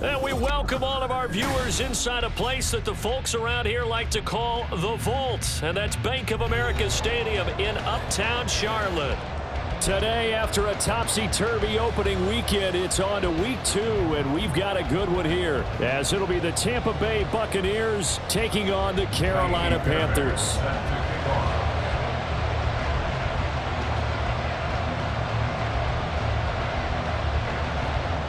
And we welcome all of our viewers inside a place that the folks around here like to call the Vault. And that's Bank of America Stadium in Uptown Charlotte. Today, after a topsy-turvy opening weekend, it's on to week 2, and we've got a good one here, as it'll be the Tampa Bay Buccaneers taking on the Carolina Panthers.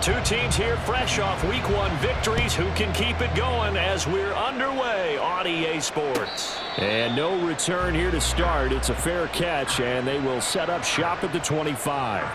Two teams here fresh off week 1 victories. Who can keep it going as we're underway on EA Sports? And no return here to start. It's a fair catch, and they will set up shop at the 25.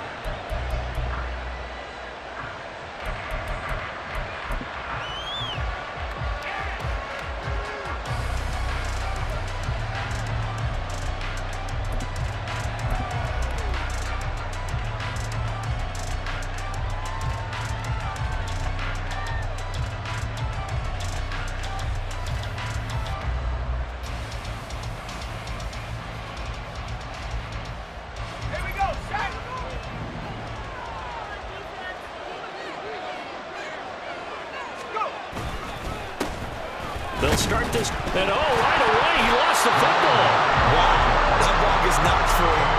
They'll start this, and right away, he lost the football. Wow, that ball gets knocked for him,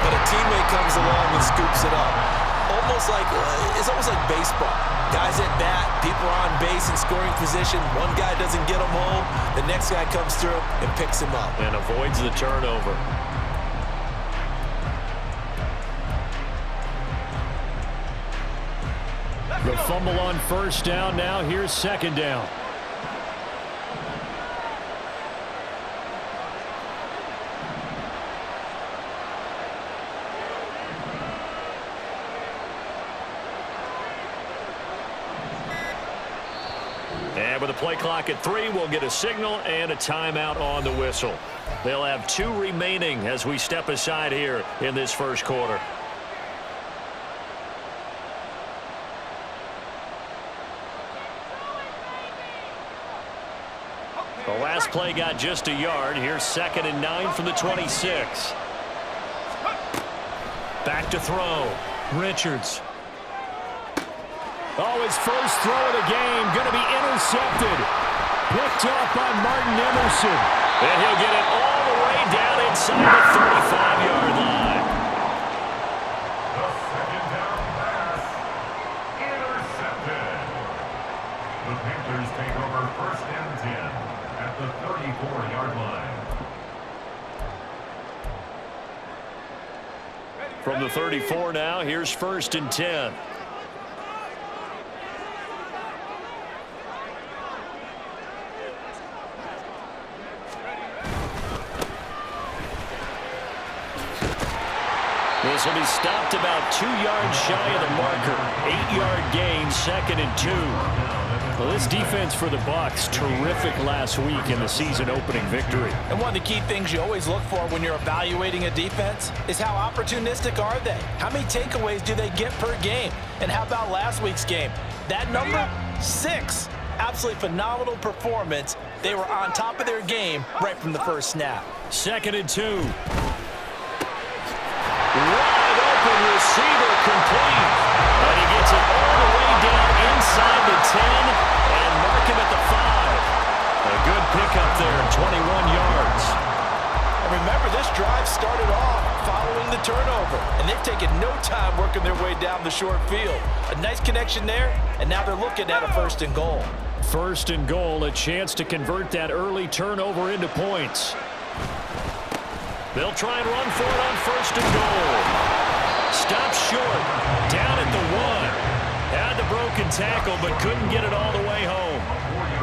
but a teammate comes along and scoops it up. It's almost like baseball. Guys at bat, people are on base in scoring position. One guy doesn't get him home, the next guy comes through and picks him up. And avoids the turnover. The fumble on first down. Now here's second down. And with a play clock at 3, we'll get a signal and a timeout on the whistle. They'll have 2 remaining as we step aside here in this first quarter. The last play got just a yard. Here's 2nd and 9 from the 26. Back to throw. Richards. Oh, his first throw of the game going to be intercepted. Picked up by Martin Emerson. And he'll get it all the way down inside the 35-yard line. The second down pass. Intercepted. The Panthers take over 1st and 10 at the 34-yard line. From the 34 now, here's 1st and 10. This will be stopped about 2 yards shy of the marker. 8-yard gain, 2nd and 2. Well, this defense for the Bucs, terrific last week in the season-opening victory. And one of the key things you always look for when you're evaluating a defense is how opportunistic are they? How many takeaways do they get per game? And how about last week's game? That number, 6. Absolutely phenomenal performance. They were on top of their game right from the first snap. 2nd and 2. Wide open receiver complete. And he gets it all the way down inside the 10 and mark him at the 5. A good pickup there, 21 yards. And remember, this drive started off following the turnover. And they've taken no time working their way down the short field. A nice connection there, and now they're looking at a 1st and goal. 1st and goal, a chance to convert that early turnover into points. They'll try and run for it on 1st and goal. Stopped short, down at the 1. Had the broken tackle, but couldn't get it all the way home.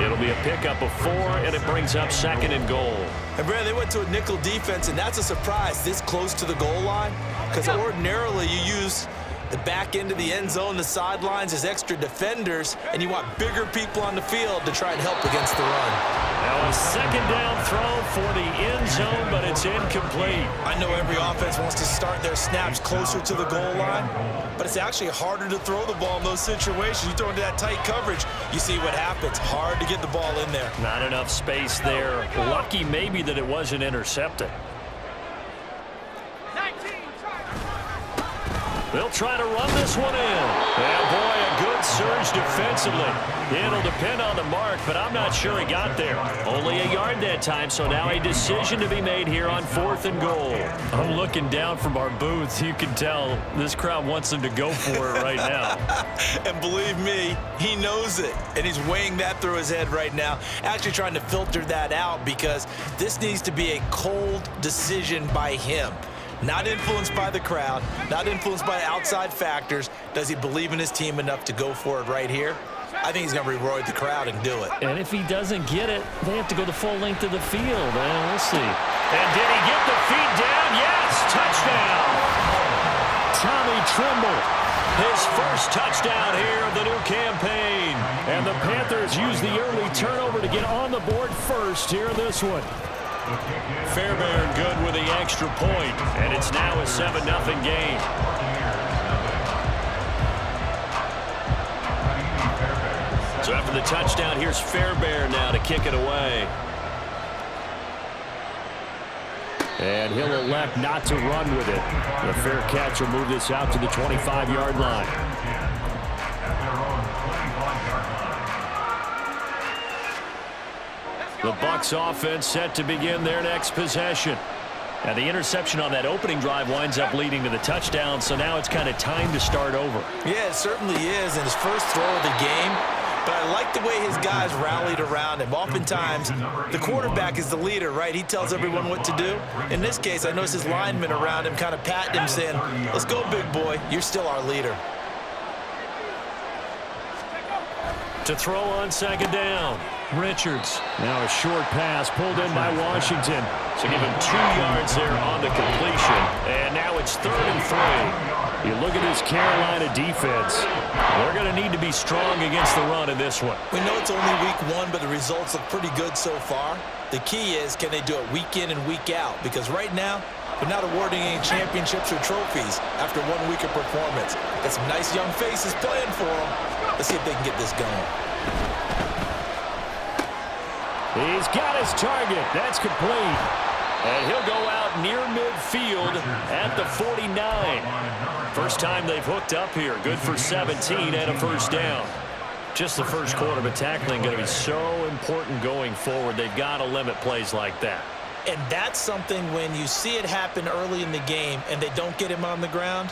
It'll be a pickup of 4, and it brings up 2nd and goal. And Brad, they went to a nickel defense, and that's a surprise this close to the goal line, because ordinarily you use the back end of the end zone, the sidelines as extra defenders, and you want bigger people on the field to try and help against the run. Now a 2nd down throw for the end zone, but it's incomplete. I know every offense wants to start their snaps closer to the goal line, but it's actually harder to throw the ball in those situations. You throw into that tight coverage, you see what happens. Hard to get the ball in there. Not enough space there. Lucky maybe that it wasn't intercepted. They'll try to run this one in. And boy, a good surge defensively. It'll depend on the mark, but I'm not sure he got there. Only a yard that time, so now a decision to be made here on 4th and goal. I'm looking down from our booths. You can tell this crowd wants them to go for it right now. And believe me, he knows it, and he's weighing that through his head right now, actually trying to filter that out because this needs to be a cold decision by him. Not influenced by the crowd, not influenced by outside factors. Does he believe in his team enough to go for it right here? I think he's going to reward the crowd and do it. And if he doesn't get it, they have to go the full length of the field. And we'll see. And did he get the feet down? Yes, touchdown. Tommy Tremble, his first touchdown here of the new campaign. And the Panthers use the early turnover to get on the board first here in this one. Fairbairn good with the extra point, and it's now a 7-0 game. So after the touchdown, here's Fairbairn now to kick it away. And he'll elect not to run with it. The fair catch will move this out to the 25-yard line. The Bucs offense set to begin their next possession. And the interception on that opening drive winds up leading to the touchdown, so now it's kind of time to start over. Yeah, it certainly is in his first throw of the game. But I like the way his guys rallied around him. Oftentimes, the quarterback is the leader, right? He tells everyone what to do. In this case, I noticed his linemen around him kind of patting him, saying, "Let's go, big boy. You're still our leader." To throw on second down, Richards. Now a short pass pulled in by Washington. So give him 2 yards there on the completion. And now it's 3rd and 3. You look at this Carolina defense. They're going to need to be strong against the run in this one. We know it's only week 1, but the results look pretty good so far. The key is, can they do it week in and week out? Because right now, they're not awarding any championships or trophies after 1 week of performance. Got some nice young faces playing for them. Let's see if they can get this going. He's got his target. That's complete. And he'll go out near midfield at the 49. First time they've hooked up here. Good for 17 and a first down. Just the first quarter, but tackling going to be so important going forward. They've got to limit plays like that. And that's something when you see it happen early in the game and they don't get him on the ground,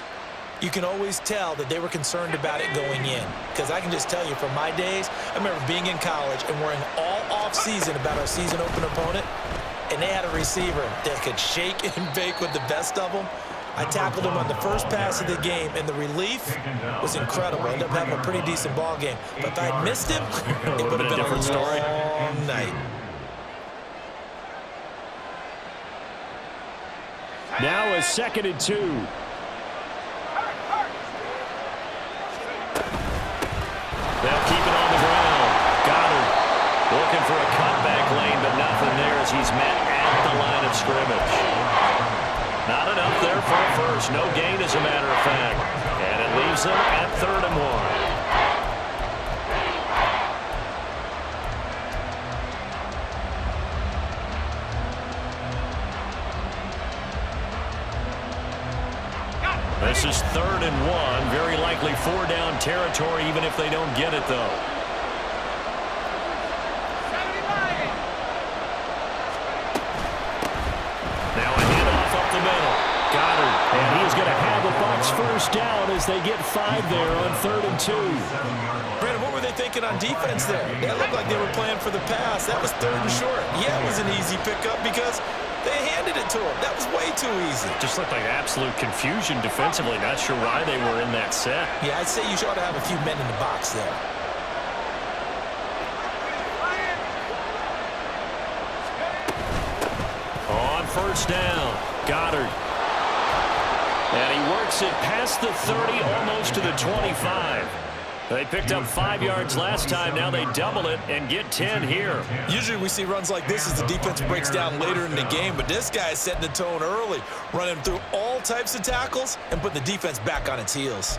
you can always tell that they were concerned about it going in. Because I can just tell you from my days, I remember being in college and worrying all off-season about our season open opponent, and they had a receiver that could shake and bake with the best of them. I tackled him on the first pass of the game, and the relief was incredible. I ended up having a pretty decent ball game. But if I'd missed him, it would have been a different story. Long night. Now a 2nd and 2. They'll keep it on the ground. Goddard looking for a cutback lane, but nothing there as he's met at the line of scrimmage. Not enough there for a first. No gain, as a matter of fact. And it leaves them at 3rd and 1. This is 3rd and 1. Very likely 4-down territory, even if they don't get it, though. Now a handoff up the middle. Goddard. And he's going to have the Bucs first down as they get 5 there on 3rd and 2. Brandon, what were they thinking on defense there? That looked like they were playing for the pass. That was 3rd and short. Yeah, it was an easy pickup because they handed it to him. That was way too easy. Just looked like absolute confusion defensively. Not sure why they were in that set. Yeah, I'd say you ought to have a few men in the box there. On first down, Goddard. And he works it past the 30, almost to the 25. They picked up 5 yards last time. Now they double it and get 10 here. Usually we see runs like this as the defense breaks down later in the game, but this guy is setting the tone early, running through all types of tackles and putting the defense back on its heels.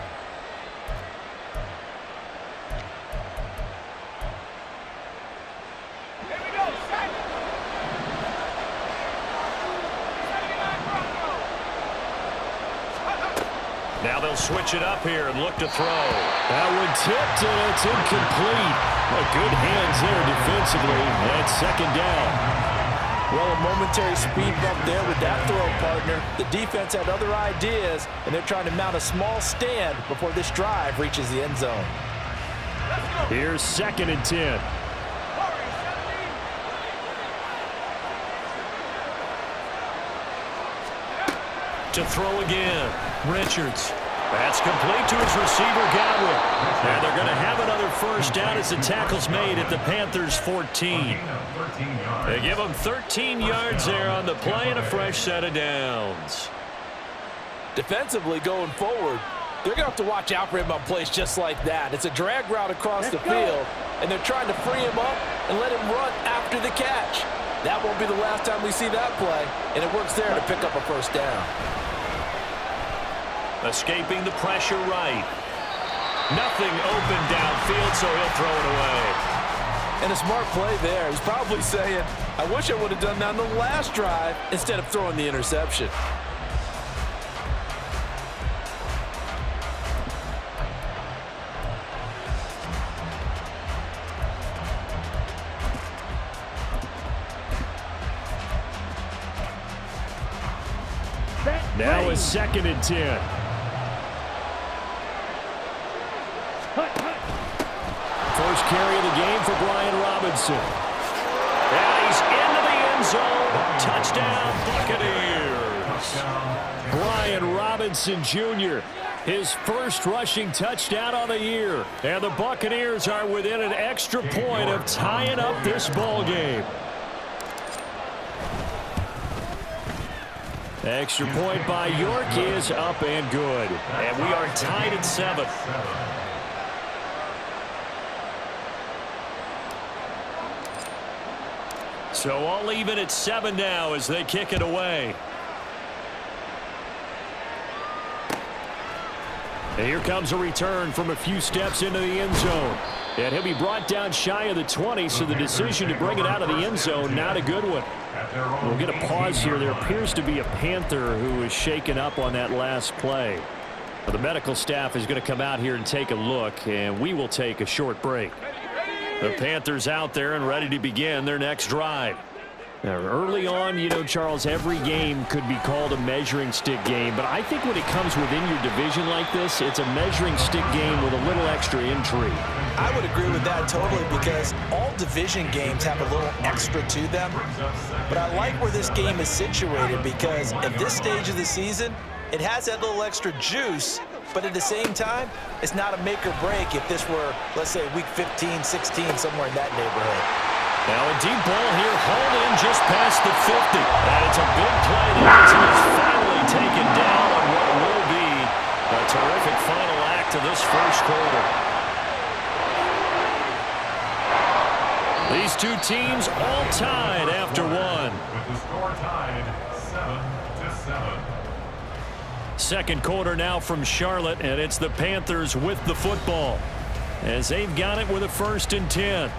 Now they'll switch it up here and look to throw. That one tipped, and it's incomplete. Good hands there defensively. That's second down. Well, a momentary speed bump there with that throw, partner. The defense had other ideas, and they're trying to mount a small stand before this drive reaches the end zone. Here's 2nd and 10. To throw again. Richards. That's complete to his receiver, Godwin. And they're going to have another first down as the tackle's made at the Panthers' 14. They give them 13 yards there on the play and a fresh set of downs. Defensively going forward, they're going to have to watch out for him on plays just like that. It's a drag route across the field, and they're trying to free him up and let him run after the catch. That won't be the last time we see that play, and it works there to pick up a first down. Escaping the pressure right. Nothing open downfield, so he'll throw it away. And a smart play there. He's probably saying, I wish I would have done that on the last drive instead of throwing the interception. Now is 2nd and 10. First carry of the game for Brian Robinson. And he's into the end zone. Touchdown, Buccaneers. Brian Robinson Jr., his first rushing touchdown on the year. And the Buccaneers are within an extra point of tying up this ball game. Extra point by York is up and good. And we are tied at 7. So all even at 7 now as they kick it away. And here comes a return from a few steps into the end zone. And he'll be brought down shy of the 20, so the decision to bring it out of the end zone, not a good one. We'll get a pause here. There appears to be a Panther who was shaken up on that last play. The medical staff is going to come out here and take a look, and we will take a short break. The Panthers out there and ready to begin their next drive. Now, early on, you know, Charles, every game could be called a measuring stick game, but I think when it comes within your division like this, it's a measuring stick game with a little extra intrigue. I would agree with that totally, because all division games have a little extra to them. But I like where this game is situated, because at this stage of the season, it has that little extra juice, but at the same time, it's not a make or break if this were, let's say, week 15, 16, somewhere in that neighborhood. Now a deep ball here, hauled in just past the 50. And it's a big play that is finally taken down on what will be a terrific final act of this first quarter. These two teams all tied after one. With the score tied 7-7. Second quarter now from Charlotte, and it's the Panthers with the football as they've got it with a 1st and 10.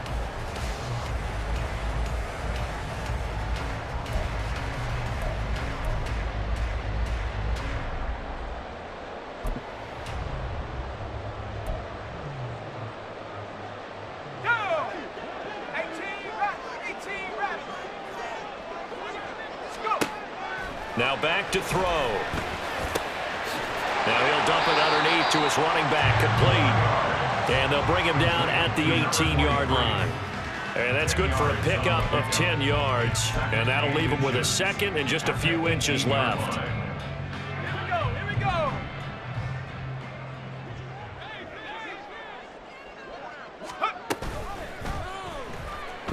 Now back to throw. Now he'll dump it underneath to his running back, complete. And they'll bring him down at the 18-yard line. And that's good for a pickup of 10 yards. And that'll leave him with a 2nd and just a few inches left. Here we go.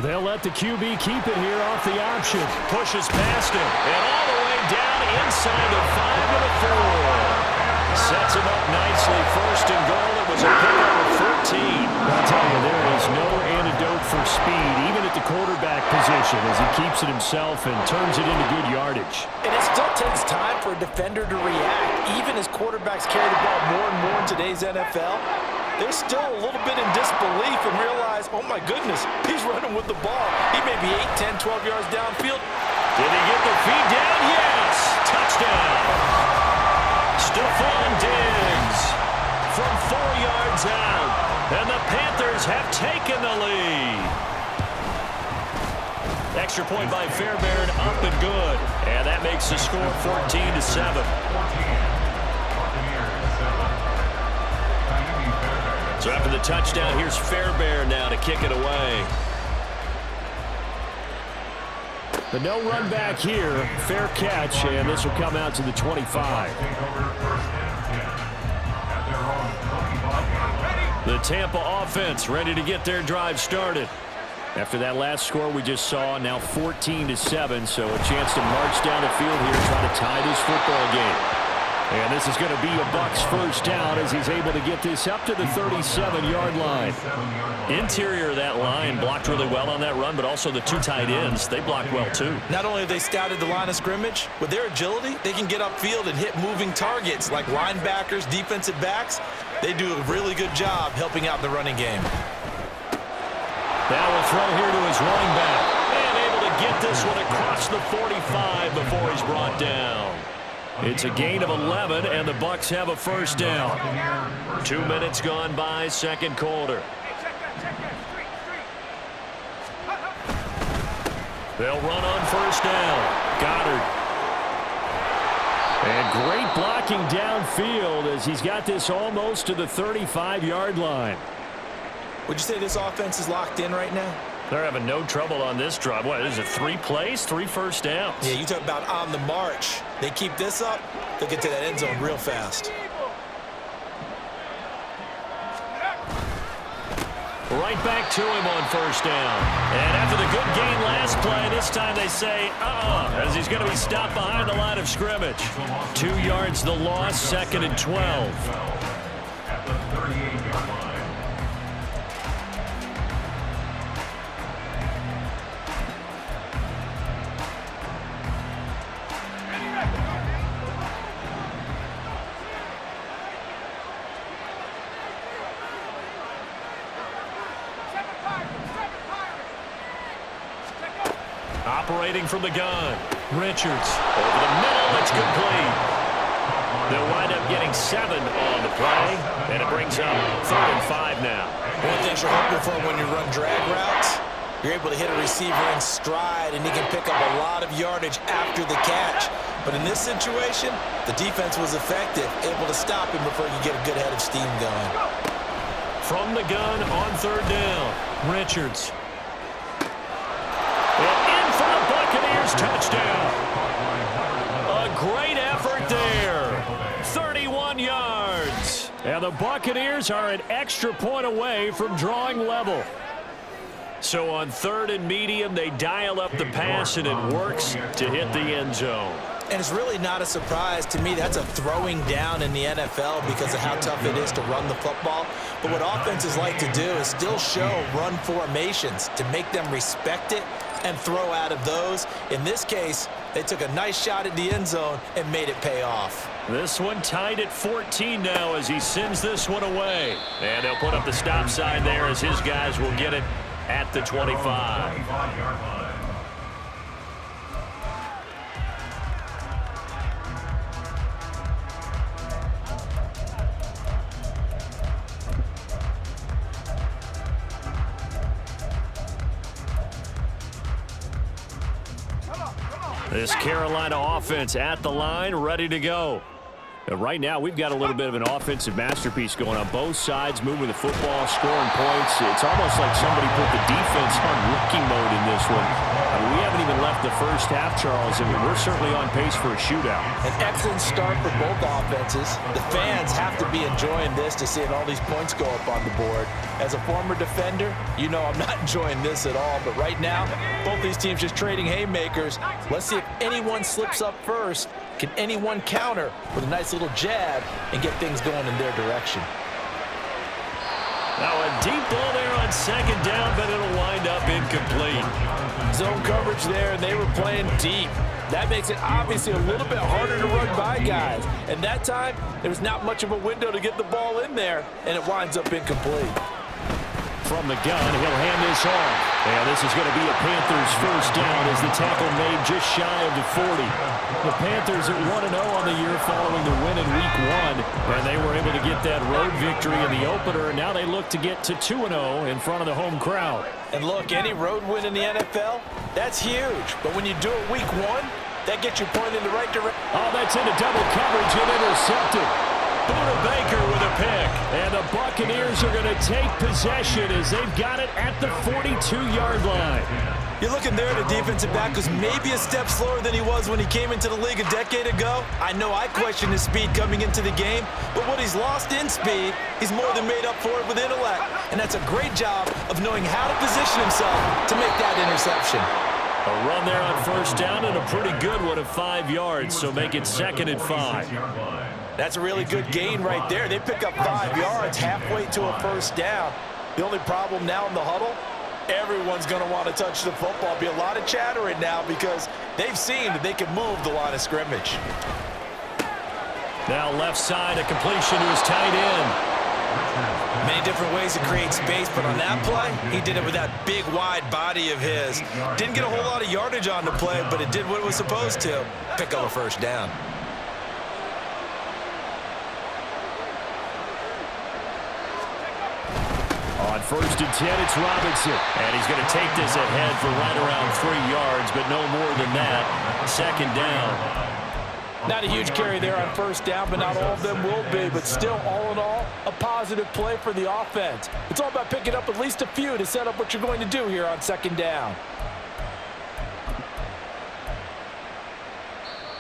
They'll let the QB keep it here off the option. Pushes past him. And all the way down inside the 5 to the 4. Sets him up nicely. 1st and goal. It was a pickup of 13. I'll tell you, there is no antidote for speed, even at the quarterback position, as he keeps it himself and turns it into good yardage. And it still takes time for a defender to react. Even as quarterbacks carry the ball more and more in today's NFL, they're still a little bit in disbelief and realize, oh my goodness, he's running with the ball. He may be 8, 10, 12 yards downfield. Did he get the feet down? Yes! Touchdown! Stephon Diggs 4 yards out. And the Panthers have taken the lead. Extra point by Fairbairn, up and good. And that makes the score 14-7. So after the touchdown, here's Fairbairn now to kick it away. The no run back here, fair catch, and this will come out to the 25. The Tampa offense ready to get their drive started. After that last score we just saw, now 14-7, so a chance to march down the field here, try to tie this football game. And this is going to be a Bucs first down as he's able to get this up to the 37-yard line. Interior of that line blocked really well on that run, but also the 2 tight ends, they blocked well too. Not only have they scouted the line of scrimmage, with their agility, they can get upfield and hit moving targets like linebackers, defensive backs. They do a really good job helping out the running game. Now will throw here to his running back. And able to get this one across the 45 before he's brought down. It's a gain of 11, and the Bucs have a first down. 2 minutes gone by, second quarter. They'll run on first down. Goddard. And great blocking downfield as he's got this almost to the 35-yard line. Would you say this offense is locked in right now? They're having no trouble on this drive. What is it, 3 plays, 3 first downs? Yeah, you talk about on the march. They keep this up, they'll get to that end zone real fast. Right back to him on first down. And after the good gain last play, this time they say, as he's going to be stopped behind the line of scrimmage. 2 yards the loss, second and 12. At the 38-yard line. Operating from the gun. Richards over the middle. It's complete. They'll wind up getting 7 on the play, and it brings up 3rd and 5 now. One of the things you're hoping for when you run drag routes, you're able to hit a receiver in stride, and he can pick up a lot of yardage after the catch. But in this situation, the defense was effective, able to stop him before you get a good head of steam going. From the gun on 3rd down. Richards. Touchdown. A great effort there. 31 yards. And the Buccaneers are an extra point away from drawing level. So on 3rd and medium, they dial up the pass, and it works to hit the end zone. And it's really not a surprise to me. That's a throwing down in the NFL because of how tough it is to run the football. But what offenses like to do is still show run formations to make them respect it and throw out of those. In this case, they took a nice shot at the end zone and made it pay off. This one tied at 14 now as he sends this one away. And they'll put up the stop sign there as his guys will get it at the 25. This Carolina offense at the line, ready to go. Right now, we've got a little bit of an offensive masterpiece going on both sides, moving the football, scoring points. It's almost like somebody put the defense on rookie mode in this one. We haven't even left the first half, Charles, and we're certainly on pace for a shootout. An excellent start for both offenses. The fans have to be enjoying this to seeing all these points go up on the board. As a former defender, you know I'm not enjoying this at all. But right now, both these teams just trading haymakers. Let's see if anyone slips up first. Can anyone counter with a nice little jab and get things going in their direction? Now a deep ball there on 2nd down, but it'll wind up incomplete. Zone coverage there, and they were playing deep. That makes it obviously a little bit harder to run by guys. And that time, there's not much of a window to get the ball in there, and it winds up incomplete. From the gun, he'll hand this off. And this is going to be a Panthers first down as the tackle made just shy of the 40. The Panthers at 1-0 on the year following the win in Week 1, and they were able to get that road victory in the opener, and now they look to get to 2-0 in front of the home crowd. And look, any road win in the NFL, that's huge. But when you do it Week 1, that gets you pointed in the right direction. Oh, that's into double coverage and intercepted. Buda Baker with a pick. And the Buccaneers are going to take possession as they've got it at the 42-yard line. You're looking there at a defensive back who's maybe a step slower than he was when he came into the league a decade ago. I know I questioned his speed coming into the game, but what he's lost in speed, he's more than made up for it with intellect. And that's a great job of knowing how to position himself to make that interception. A run there on first down and a pretty good one of 5 yards, so make it 2nd and 5. That's a really good gain right there. They pick up 5 yards halfway to a first down. The only problem now in the huddle, everyone's going to want to touch the football. Be a lot of chattering now because they've seen that they can move the line of scrimmage. Now left side, a completion to his tight end. Many different ways to create space, but on that play, he did it with that big, wide body of his. Didn't get a whole lot of yardage on the play, but it did what it was supposed to. Pick up a first down. On 1st and 10, it's Robinson. And he's going to take this ahead for right around 3 yards, but no more than that. 2nd down. Not a huge carry there on first down, but not all of them will be. But still, all in all, a positive play for the offense. It's all about picking up at least a few to set up what you're going to do here on 2nd down.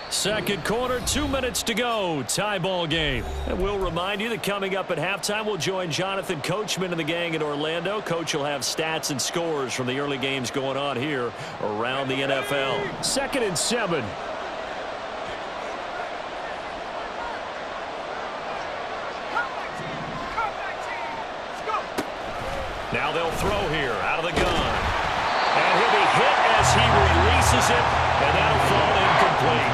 Second quarter, 2 minutes to go. Tie ball game. And we'll remind you that coming up at halftime, we'll join Jonathan Coachman and the gang in Orlando. Coach will have stats and scores from the early games going on here around the NFL. 2nd and 7. Now they'll throw here out of the gun. And he'll be hit as he releases it, and that'll fall incomplete.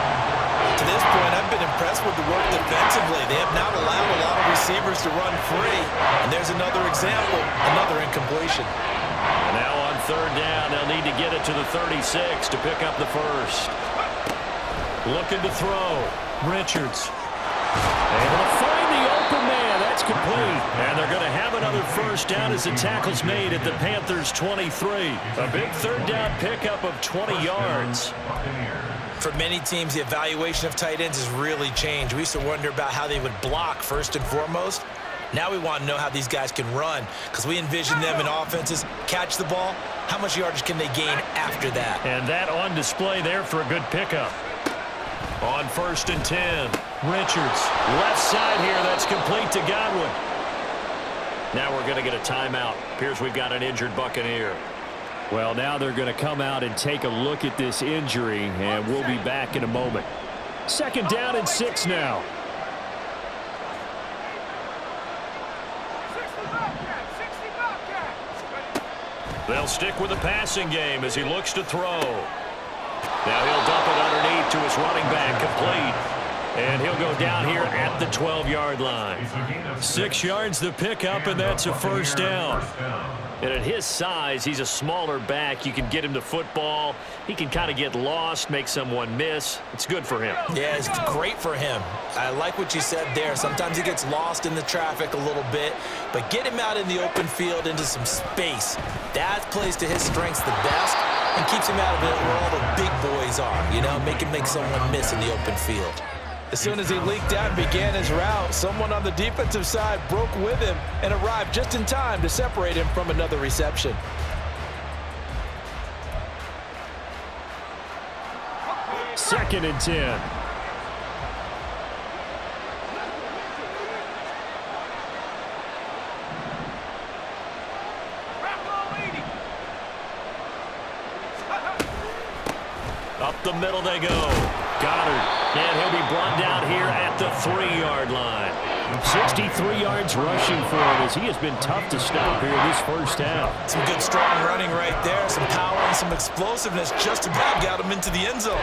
To this point, I've been impressed with the work defensively. They have not allowed a lot of receivers to run free. And there's another example, another incompletion. And now on 3rd down, they'll need to get it to the 36 to pick up the first. Looking to throw. Richards. Able to find the open man. That's complete. And they're going to have another first down as the tackle's made at the Panthers' 23. A big 3rd down pickup of 20 yards. For many teams, the evaluation of tight ends has really changed. We used to wonder about how they would block first and foremost. Now we want to know how these guys can run because we envision them in offenses catch the ball. How much yardage can they gain after that? And that on display there for a good pickup. On 1st and 10, Richards. Left side here, that's complete to Godwin. Now we're going to get a timeout. Appears we've got an injured Buccaneer. Well, now they're going to come out and take a look at this injury, and we'll be back in a moment. 2nd down and 6 now. They'll stick with the passing game as he looks to throw. Now he'll dump it underneath to his running back, complete. And he'll go down here at the 12-yard line. 6 yards the pickup, and that's a first down. And at his size, he's a smaller back. You can get him to football. He can kind of get lost, make someone miss. It's good for him. Yeah, it's great for him. I like what you said there. Sometimes he gets lost in the traffic a little bit, but get him out in the open field into some space. That plays to his strengths the best and keeps him out of it where all the big boys are, you know, make someone miss in the open field. As soon as he leaked out and began his route, someone on the defensive side broke with him and arrived just in time to separate him from another reception. Second and 10. Up the middle they go. Goddard. And he'll be brought down here at the 3-yard line. 63 yards rushing for him as he has been tough to stop here this first half. Some good strong running right there. Some power and some explosiveness just about got him into the end zone.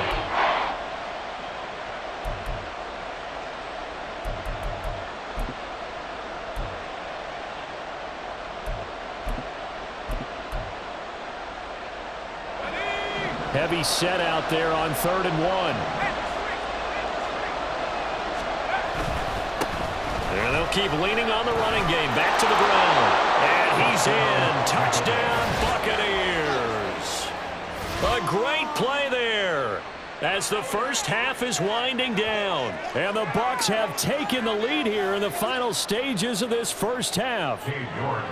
Heavy set out there on 3rd and 1. And they'll keep leaning on the running game. Back to the ground. And he's in. Touchdown, Buccaneers. A great play there as the first half is winding down. And the Bucs have taken the lead here in the final stages of this first half.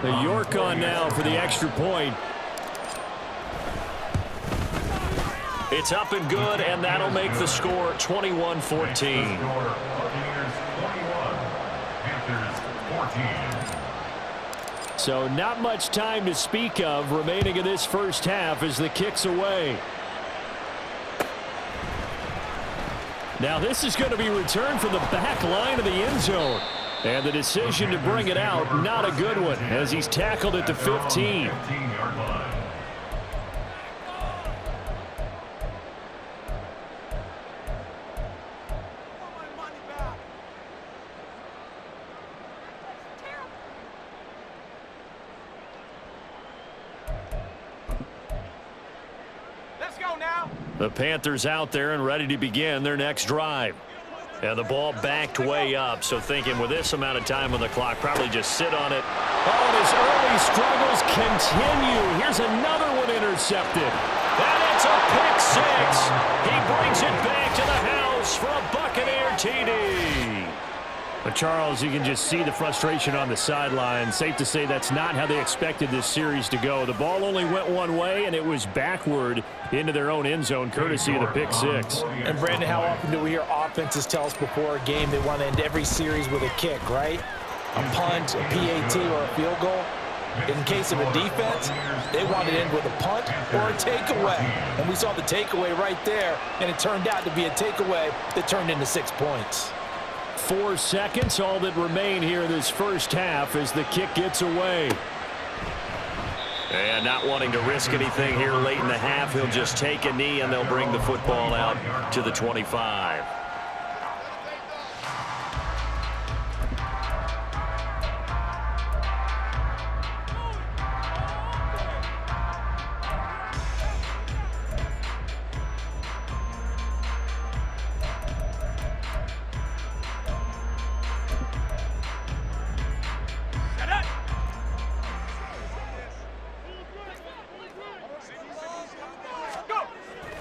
The York on now for the extra point. It's up and good, and that'll make the score 21-14. So not much time to speak of remaining in this first half as the kick's away. Now this is going to be returned from the back line of the end zone. And the decision to bring it out, not a good one, as he's tackled at the 15. The Panthers out there and ready to begin their next drive. And the ball backed way up, so thinking with this amount of time on the clock, probably just sit on it. Oh, and his early struggles continue. Here's another one intercepted. And it's a pick six. He brings it back to the house for a Buccaneer TD. But Charles, you can just see the frustration on the sideline. Safe to say that's not how they expected this series to go. The ball only went one way, and it was backward into their own end zone, courtesy of the pick six. And Brandon, how often do we hear offenses tell us before a game they want to end every series with a kick, right? A punt, a PAT, or a field goal. In case of a defense, they want to end with a punt or a takeaway. And we saw the takeaway right there, and it turned out to be a takeaway that turned into 6 points. 4 seconds, all that remain here in this first half as the kick gets away. And not wanting to risk anything here late in the half, he'll just take a knee and they'll bring the football out to the 25.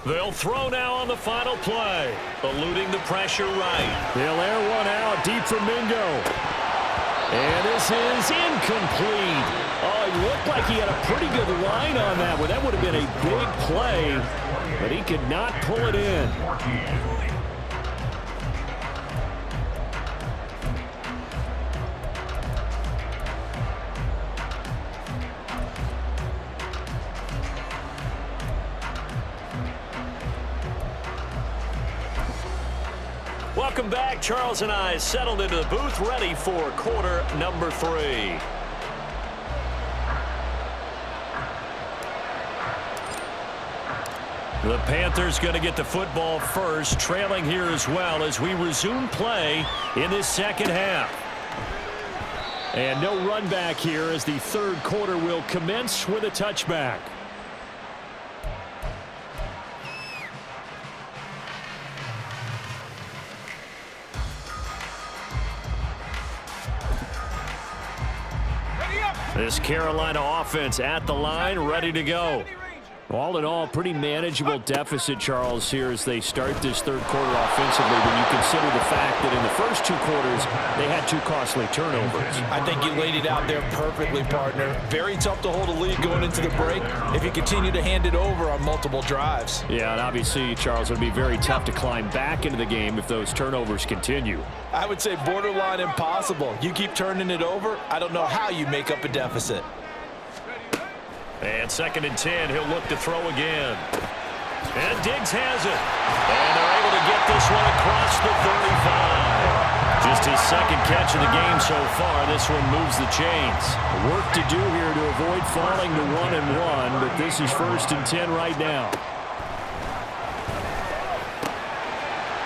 They'll throw now on the final play, eluding the pressure right. They'll air one out deep for Mingo. And this is incomplete. Oh, he looked like he had a pretty good line on that one. That would have been a big play, but he could not pull it in. Welcome back. Charles and I settled into the booth, ready for quarter number 3. The Panthers going to get the football first, trailing here as well as we resume play in this second half. And no run back here as the third quarter will commence with a touchback. This Carolina offense at the line, ready to go. All in all, pretty manageable deficit, Charles, here as they start this third quarter offensively when you consider the fact that in the first 2 quarters, they had 2 costly turnovers. I think you laid it out there perfectly, partner. Very tough to hold a lead going into the break if you continue to hand it over on multiple drives. Yeah, and obviously, Charles, it would be very tough to climb back into the game if those turnovers continue. I would say borderline impossible. You keep turning it over, I don't know how you make up a deficit. And 2nd and 10, he'll look to throw again. And Diggs has it. And they're able to get this one across the 35. Just his 2nd catch of the game so far. This one moves the chains. Work to do here to avoid falling to 1-1, but this is 1st and 10 right now.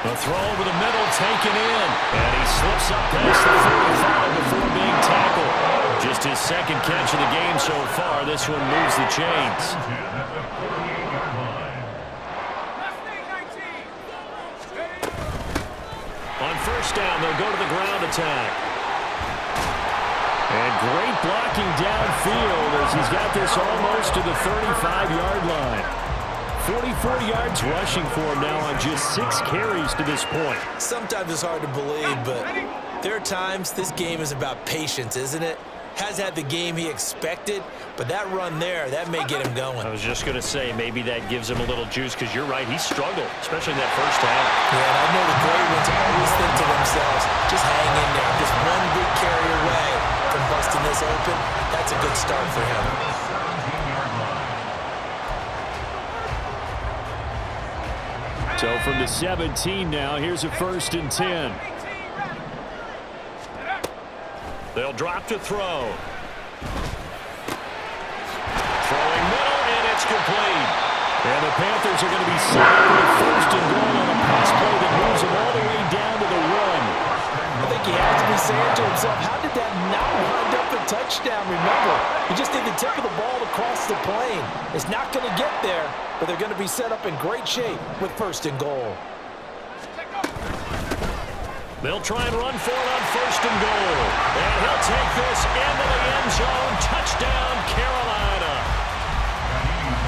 The throw over the middle taken in. And he slips up past the 45 before being tackled. Just his 2nd catch of the game so far. This one moves the chains. first down. They'll go to the ground attack. And great blocking downfield as he's got this almost to the 35-yard line. 44 yards rushing for him now on just 6 carries to this point. Sometimes it's hard to believe, but there are times this game is about patience, isn't it? Has had the game he expected, but that run there, that may get him going. I was just going to say, maybe that gives him a little juice because you're right, he struggled, especially in that first half. Yeah, and I know the great ones always think to themselves, just hang in there. Just one big carry away from busting this open. That's a good start for him. So from the 17 now, here's a 1st and 10. They'll drop to throw. Throwing middle, and it's complete. And the Panthers are going to be set with 1st and goal on a pass play that moves them all the way down to the run. I think he has to be saying to himself, how did that not wind up a touchdown? Remember, he just did the tip of the ball across the plane. It's not going to get there, but they're going to be set up in great shape with 1st and goal. They'll try and run for it on 1st and goal. And he'll take this into the end zone. Touchdown, Carolina.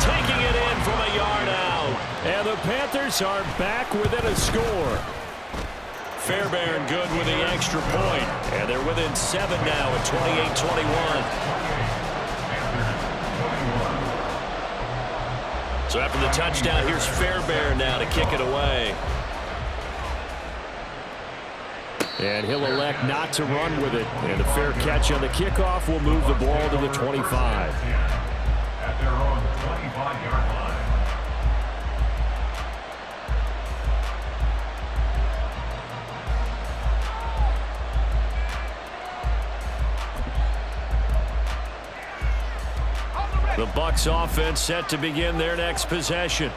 Taking it in from a yard out. And the Panthers are back within a score. Fairbairn good with the extra point. And they're within 7 now at 28-21. So after the touchdown, here's Fairbairn now to kick it away. And he'll elect not to run with it. And a fair catch on the kickoff will move the ball to the 25. At their own 25-yard line. The Bucs offense set to begin their next possession.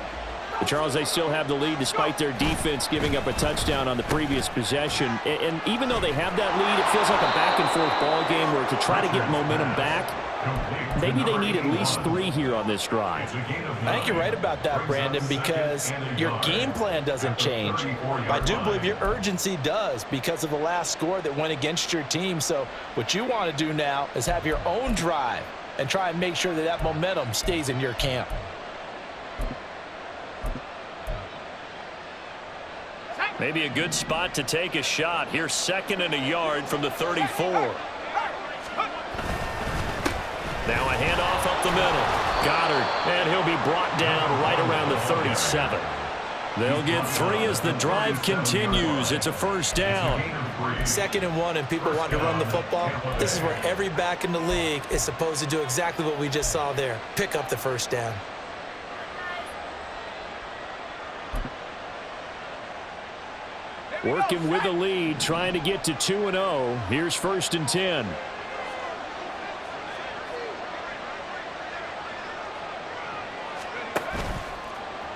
But Charles, they still have the lead despite their defense giving up a touchdown on the previous possession. And even though they have that lead, it feels like a back-and-forth ball game where to try to get momentum back, maybe they need at least 3 here on this drive. I think you're right about that, Brandon, because your game plan doesn't change. I do believe your urgency does because of the last score that went against your team. So what you want to do now is have your own drive and try and make sure that that momentum stays in your camp. Maybe a good spot to take a shot. Here's 2nd and a yard from the 34. Now a handoff up the middle. Goddard, and he'll be brought down right around the 37. They'll get 3 as the drive continues. It's a 1st down. 2nd and 1, and people want to run the football. This is where every back in the league is supposed to do exactly what we just saw there. Pick up the 1st down. Working with the lead, trying to get to 2-0. Here's 1st and 10.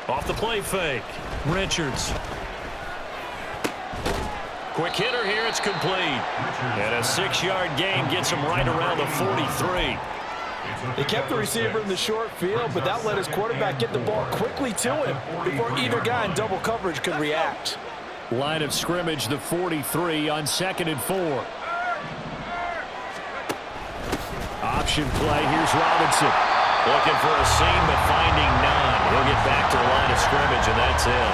Off the play fake. Richards. Quick hitter here. It's complete. And a 6-yard gain gets him right around the 43. They kept the receiver in the short field, but that let his quarterback get the ball quickly to him before either guy in double coverage could react. Line of scrimmage, the 43 on 2nd and 4. Option play. Here's Robinson. Looking for a seam, but finding none. He'll get back to the line of scrimmage, and that's it.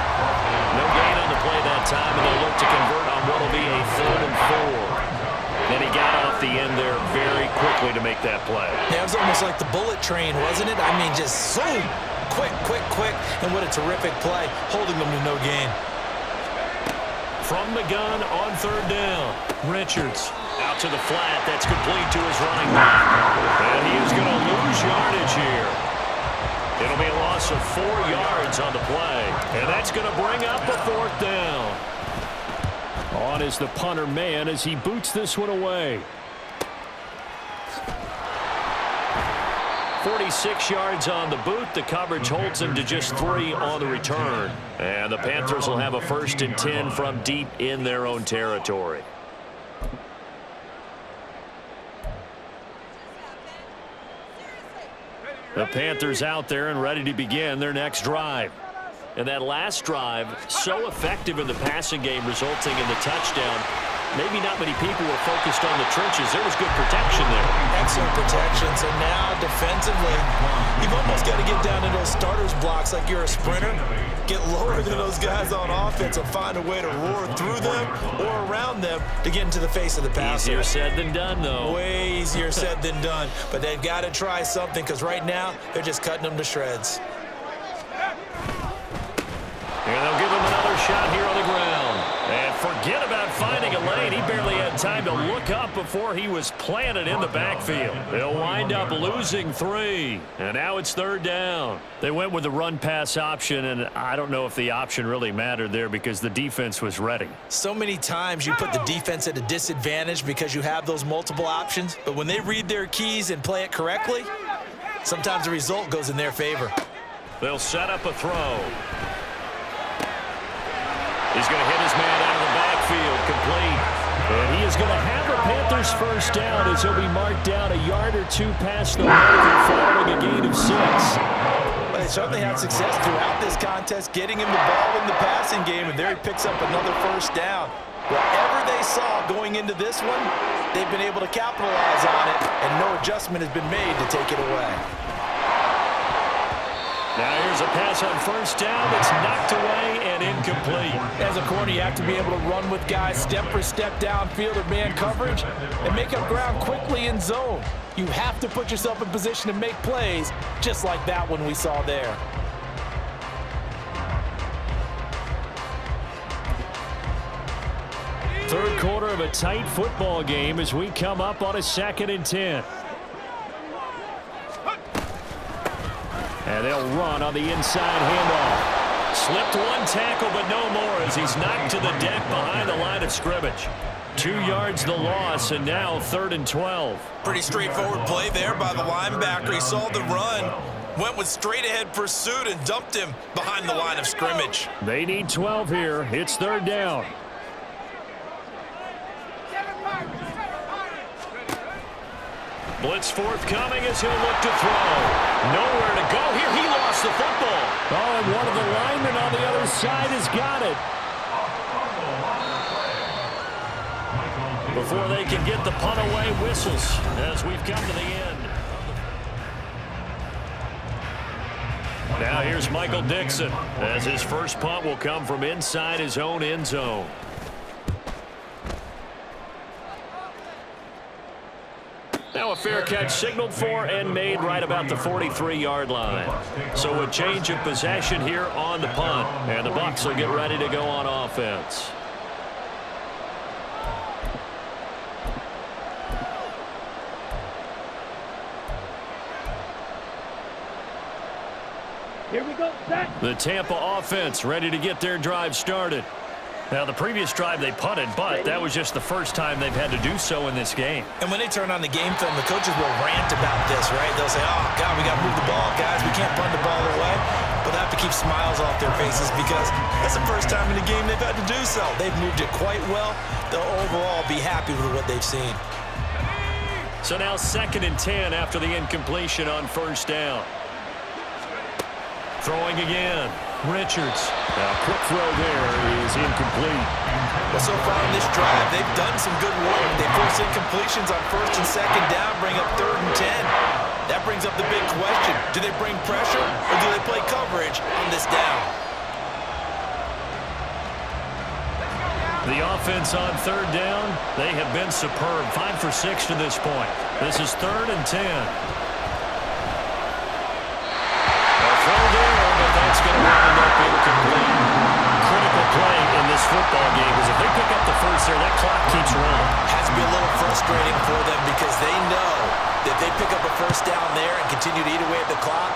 No gain on the play that time, and they'll look to convert on what will be a 3rd and 4. And he got off the end there very quickly to make that play. Yeah, it was almost like the bullet train, wasn't it? I mean, just zoom. Quick, quick, quick. And what a terrific play, holding them to no gain. From the gun on 3rd down. Richards out to the flat. That's complete to his running back. And he is going to lose yardage here. It'll be a loss of 4 yards on the play. And that's going to bring up a 4th down. On is the punter man as he boots this one away. 46 yards on the boot. The coverage holds him to just 3 on the return. And the Panthers will have a 1st and 10 from deep in their own territory. The Panthers out there and ready to begin their next drive. And that last drive, so effective in the passing game, resulting in the touchdown. Maybe not many people were focused on the trenches. There was good protection there. Excellent protection. So now, defensively, you've almost got to get down to those starters blocks like you're a sprinter. Get lower than those guys on offense and find a way to roar through them or around them to get into the face of the passer. Easier said than done, though. Way easier said than done. But they've got to try something because right now, they're just cutting them to shreds. And they'll give him another shot here on the ground. And forget about finding a lane. He barely had time to look up before he was planted in the backfield. They'll wind up losing 3. And now it's 3rd down. They went with the run-pass option, and I don't know if the option really mattered there because the defense was ready. So many times you put the defense at a disadvantage because you have those multiple options. But when they read their keys and play it correctly, sometimes the result goes in their favor. They'll set up a throw. He's going to hit his man out of the backfield, complete. And he is going to have a Panthers first down as he'll be marked down a yard or 2 past the marker following a gain of 6. Well, they certainly had success throughout this contest, getting him the ball in the passing game, and there he picks up another first down. Whatever they saw going into this one, they've been able to capitalize on it, and no adjustment has been made to take it away. Now here's a pass on first down. It's knocked away and incomplete. As a corner, you have to be able to run with guys step for step downfield or man coverage and make up ground quickly in zone. You have to put yourself in position to make plays, just like that one we saw there. Third quarter of a tight football game as we come up on a 2nd and 10. And they'll run on the inside handoff. Slipped 1 tackle, but no more as he's knocked to the deck behind the line of scrimmage. 2 yards the loss, and now 3rd and 12. Pretty straightforward play there by the linebacker. He saw the run, went with straight-ahead pursuit, and dumped him behind the line of scrimmage. They need 12 here. It's 3rd down. Blitz forthcoming as he'll look to throw. Nowhere to go here. He lost the football. Oh, and one of the linemen on the other side has got it. Before they can get the punt away, whistles as we've come to the end. Now here's Michael Dixon as his first punt will come from inside his own end zone. Now a fair catch signaled for and made right about the 43-yard line. So a change of possession here on the punt. And the Bucs will get ready to go on offense. Here we go, set. The Tampa offense ready to get their drive started. Now, the previous drive they punted, but that was just the first time they've had to do so in this game. And when they turn on the game film, the coaches will rant about this, right? They'll say, oh, God, we got to move the ball, guys. We can't punt the ball away. But they have to keep smiles off their faces because that's the first time in the game they've had to do so. They've moved it quite well. They'll overall be happy with what they've seen. So now 2nd and 10 after the incompletion on first down. Throwing again. Richards. A quick throw there is incomplete. Well, so far in this drive, they've done some good work. They force incompletions on 1st and 2nd down, bring up 3rd and 10. That brings up the big question. Do they bring pressure or do they play coverage on this down? The offense on 3rd down, they have been superb. 5 for 6 to this point. This is 3rd and 10. That's going to wind up incomplete. Critical play in this football game because if they pick up the first there, that clock keeps running. Has to be a little frustrating for them because they know that if they pick up a first down there and continue to eat away at the clock,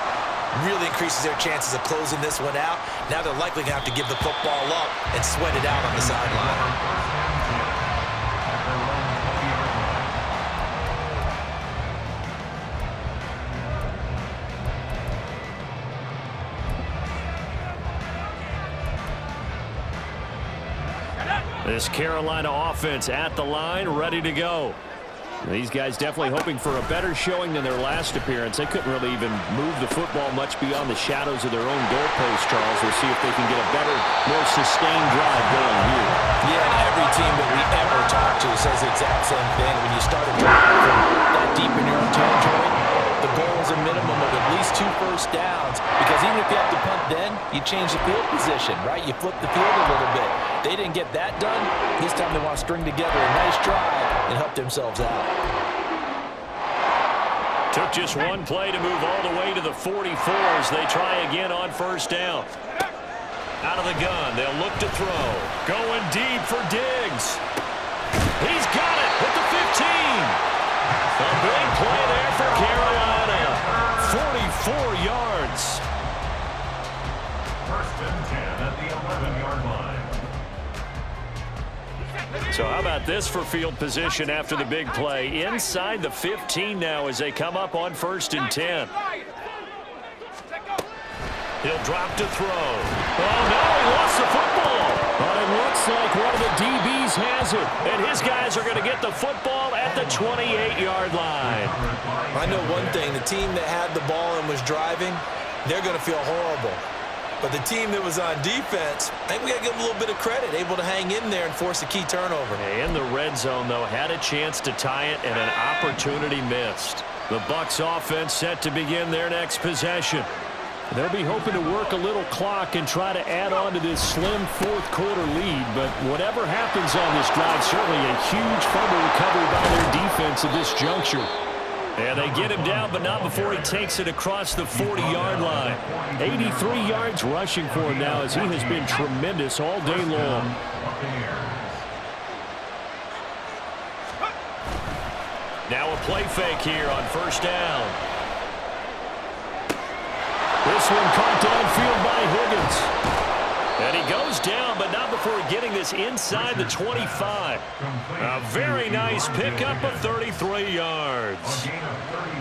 really increases their chances of closing this one out. Now they're likely going to have to give the football up and sweat it out on the sideline. This Carolina offense at the line, ready to go. These guys definitely hoping for a better showing than their last appearance. They couldn't really even move the football much beyond the shadows of their own goalpost, Charles. We'll see if they can get a better, more sustained drive going here. Yeah, and every team that we ever talk to says the exact same thing. When you start a drive from that deep in your own territory, the goal is a minimum of at least 2 first downs, because even if you have to punt then, you change the field position, right? You flip the field a little bit. They didn't get that done. This time they want to string together a nice drive and help themselves out. Took just one play to move all the way to the 44s. They try again on first down. Out of the gun, they'll look to throw. Going deep for Diggs. He's got it at the 15. A big play there for Carolina. 44 yards. First and 10 at the 11-yard line. So how about this for field position after the big play? Inside the 15 now as they come up on first and 10. He'll drop to throw. Oh, no, he lost the football. But it looks like one of the DBs has it. And his guys are going to get the football at the 28-yard line. I know one thing. The team that had the ball and was driving, they're going to feel horrible. But the team that was on defense, I think we got to give them a little bit of credit, able to hang in there and force a key turnover. In the red zone, though, had a chance to tie it and an opportunity missed. The Bucs offense set to begin their next possession. They'll be hoping to work a little clock and try to add on to this slim fourth-quarter lead. But whatever happens on this drive, certainly a huge fumble recovery by their defense at this juncture. And they get him down, but not before he takes it across the 40-yard line. 83 yards rushing for him now as he has been tremendous all day long. Now a play fake here on first down. This one caught downfield by Higgins. And he goes down, but not before getting this inside the 25. A very nice pickup of 33 yards.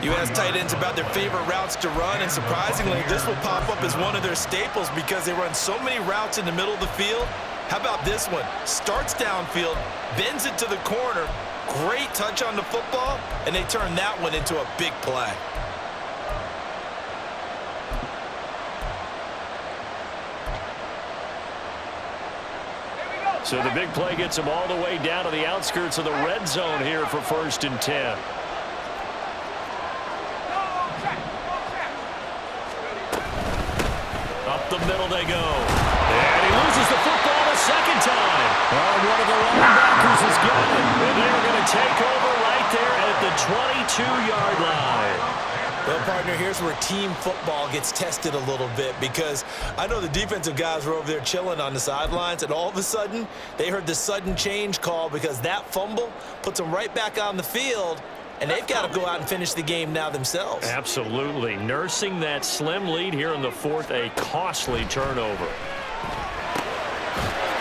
You ask tight ends about their favorite routes to run, and surprisingly, this will pop up as one of their staples because they run so many routes in the middle of the field. How about this one? Starts downfield, bends it to the corner, great touch on the football, and they turn that one into a big play. So the big play gets them all the way down to the outskirts of the red zone here for first and 10. Up the middle they go. And he loses the football the second time. Oh, one of the linebackers has got it. And they're going to take over right there at the 22-yard line. Well, partner, here's where team football gets tested a little bit, because I know the defensive guys were over there chilling on the sidelines, and all of a sudden, they heard the sudden change call because that fumble puts them right back on the field, and they've got to go out and finish the game now themselves. Absolutely. Nursing that slim lead here in the fourth, a costly turnover.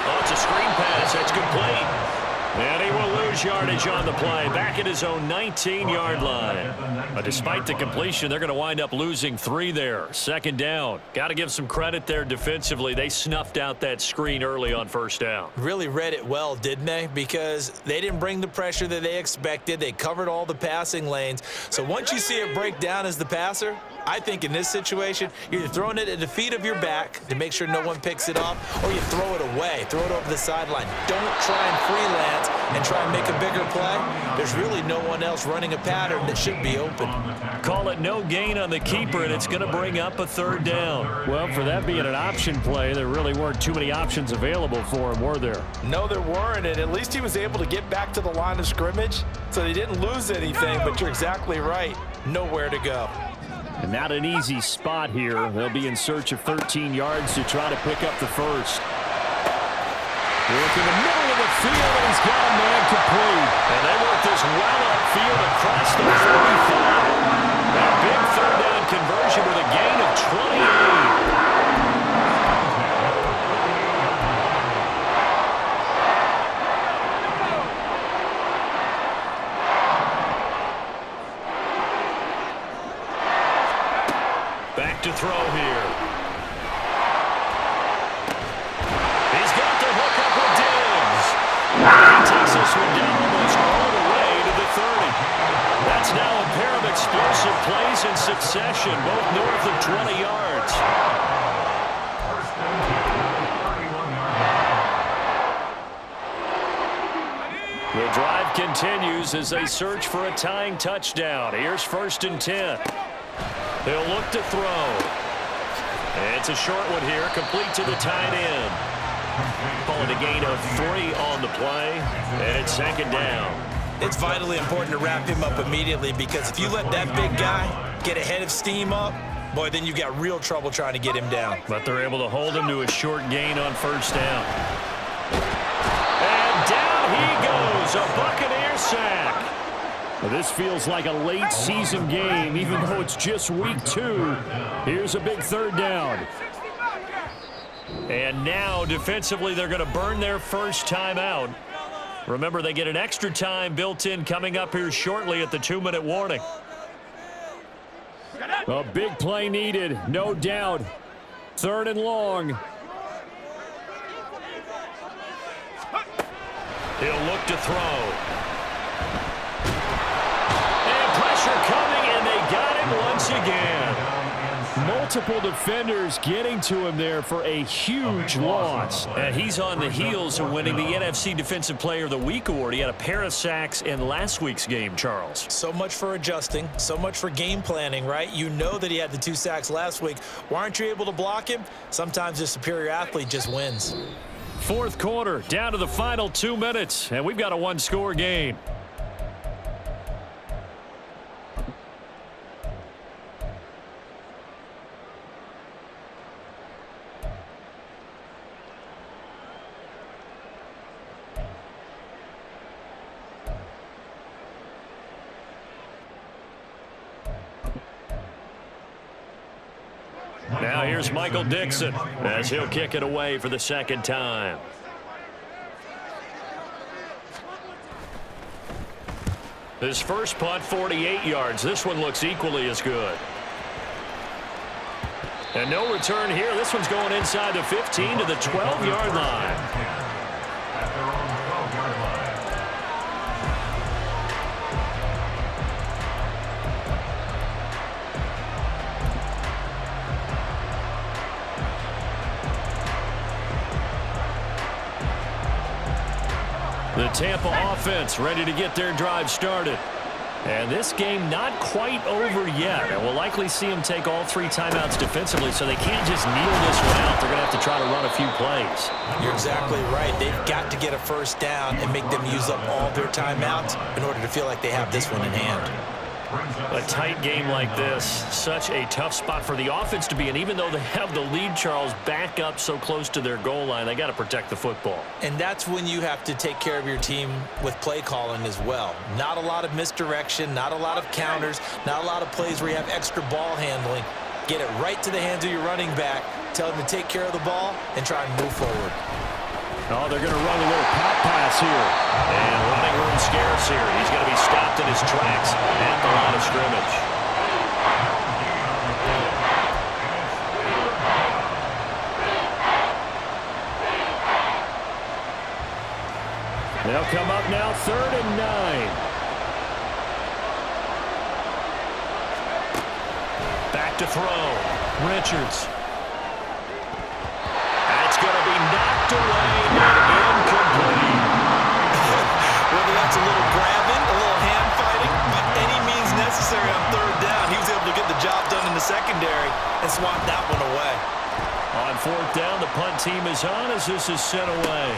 Oh, it's a screen pass. That's complete. And he will lose yardage on the play, back at his own 19-yard line. But despite the completion, they're going to wind up losing 3 there. Second down. Got to give some credit there defensively. They snuffed out that screen early on first down. Really read it well, didn't they? Because they didn't bring the pressure that they expected. They covered all the passing lanes. So once you see it break down as the passer, I think in this situation, you're either throwing it at the feet of your back to make sure no one picks it off, or you throw it away, throw it over the sideline. Don't try and freelance and try and make a bigger play. There's really no one else running a pattern that should be open. Call it no gain on the keeper, and it's going to bring up a third down. Well, for that being an option play, there really weren't too many options available for him, were there? No, there weren't, and at least he was able to get back to the line of scrimmage, so they didn't lose anything, but you're exactly right. Nowhere to go. And not an easy spot here. They'll be in search of 13 yards to try to pick up the first. Work in the middle of the field, and he's got a man complete. And they work this well upfield across the 45. A big third down conversion with a gain of 28. Back to throw here. He's got the hook up with Diggs. He takes this one down almost all the way to the 30. explosive plays in succession, both north of 20 yards. First and 31 The drive continues as they search for a tying touchdown. Here's first and 10. He'll look to throw. It's a short one here, complete to the tight end. Calling a gain of 3 on the play, and it's second down. It's vitally important to wrap him up immediately, because if you let that big guy get a head of steam up, boy, then you've got real trouble trying to get him down. But they're able to hold him to a short gain on first down. And down he goes, a Buccaneer sack. Well, this feels like a late season game, even though it's just week 2. Here's a big third down. And now, defensively, they're going to burn their first time out. Remember, they get an extra time built in coming up here shortly at the 2-minute warning. A big play needed, no doubt. Third and long. He'll look to throw. And pressure coming, and they got him once again. Multiple defenders getting to him there for a huge loss. And he's on the heels of winning the NFC Defensive Player of the Week award. He had a pair of sacks in last week's game, Charles. So much for adjusting, so much for game planning, right? You know that he had the 2 sacks last week. Why aren't you able to block him? Sometimes the superior athlete just wins. Fourth quarter, down to the final 2 minutes, and we've got a one-score game. Now here's Michael Dixon as he'll kick it away for the second time. His first punt, 48 yards. This one looks equally as good. And no return here. This one's going inside the 15 to the 12-yard line. at their own 12-yard line. The Tampa offense ready to get their drive started. And this game not quite over yet. And we'll likely see them take all 3 timeouts defensively, so they can't just kneel this one out. They're going to have to try to run a few plays. You're exactly right. They've got to get a first down and make them use up all their timeouts in order to feel like they have this one in hand. A tight game like this, such a tough spot for the offense to be in. Even though they have the lead, Charles, back up so close to their goal line, they got to protect the football. And that's when you have to take care of your team with play calling as well. Not a lot of misdirection, not a lot of counters, not a lot of plays where you have extra ball handling. Get it right to the hands of your running back, tell him to take care of the ball, and try and move forward. Oh, they're going to run a little pop pass here. And running room scarce here. He's going to be stopped in his tracks at the line of scrimmage. They'll come up now, 3rd and 9. Back to throw. Richards. That's going to be knocked away and incomplete. Whether that's a little grabbing, a little hand fighting, by any means necessary on 3rd down, he was able to get the job done in the secondary and swat that one away. On 4th down, the punt team is on as this is sent away.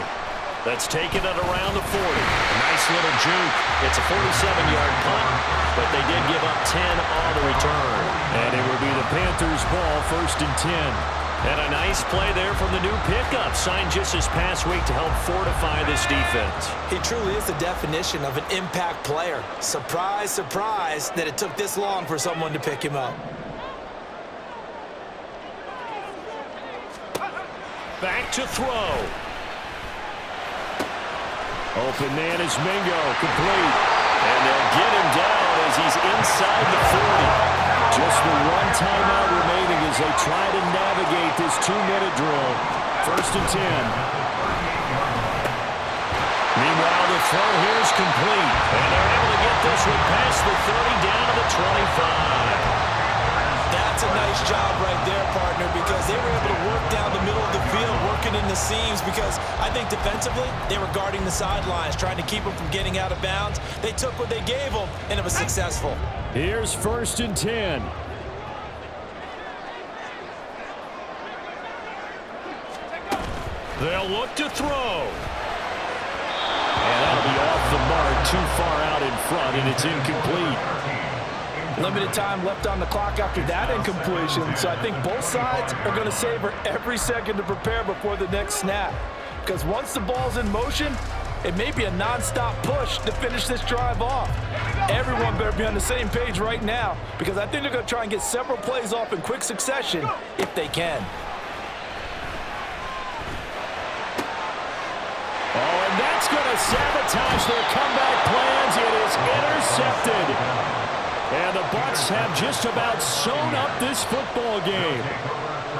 That's taken it around the 40. A nice little juke. It's a 47-yard punt, but they did give up 10 on the return. And it will be the Panthers' ball, 1st and 10. And a nice play there from the new pickup, signed just this past week to help fortify this defense. He truly is the definition of an impact player. Surprise, surprise that it took this long for someone to pick him up. Back to throw. Open man is Mingo, complete. And they'll get him down as he's inside the 40. Just the 1 timeout remaining as they try to navigate this 2-minute drill. 1st and 10. Meanwhile, the throw here is complete. And they're able to get this one past the 30 down to the 25. That's a nice job right there, partner, because they were able to work down the middle of the field, working in the seams, because I think defensively they were guarding the sidelines, trying to keep them from getting out of bounds. They took what they gave them, and it was successful. Here's 1st and 10. They'll look to throw. And that'll be off the mark, too far out in front, and it's incomplete. Limited time left on the clock after that incompletion, so I think both sides are going to savor every second to prepare before the next snap. Because once the ball's in motion, it may be a non-stop push to finish this drive off. Everyone better be on the same page right now, because I think they're going to try and get several plays off in quick succession if they can. Oh, and that's going to sabotage their comeback plans. It is intercepted. And the Bucs have just about sewn up this football game.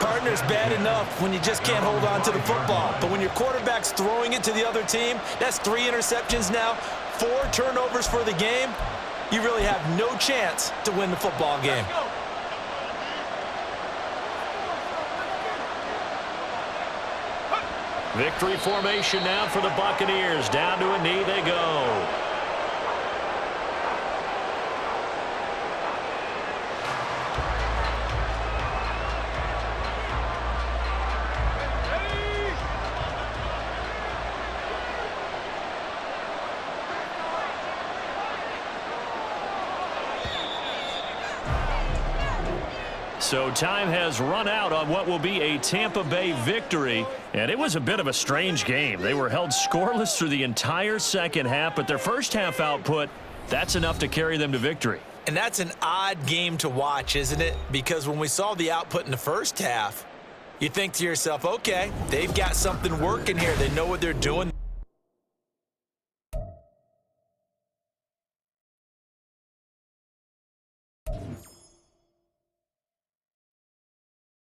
Partner's bad enough when you just can't hold on to the football. But when your quarterback's throwing it to the other team, that's 3 interceptions now, 4 turnovers for the game. You really have no chance to win the football game. Victory formation now for the Buccaneers. Down to a knee they go. So time has run out on what will be a Tampa Bay victory. And it was a bit of a strange game. They were held scoreless through the entire second half, but their first half output, that's enough to carry them to victory. And that's an odd game to watch, isn't it? Because when we saw the output in the first half, you think to yourself, okay, they've got something working here. They know what they're doing.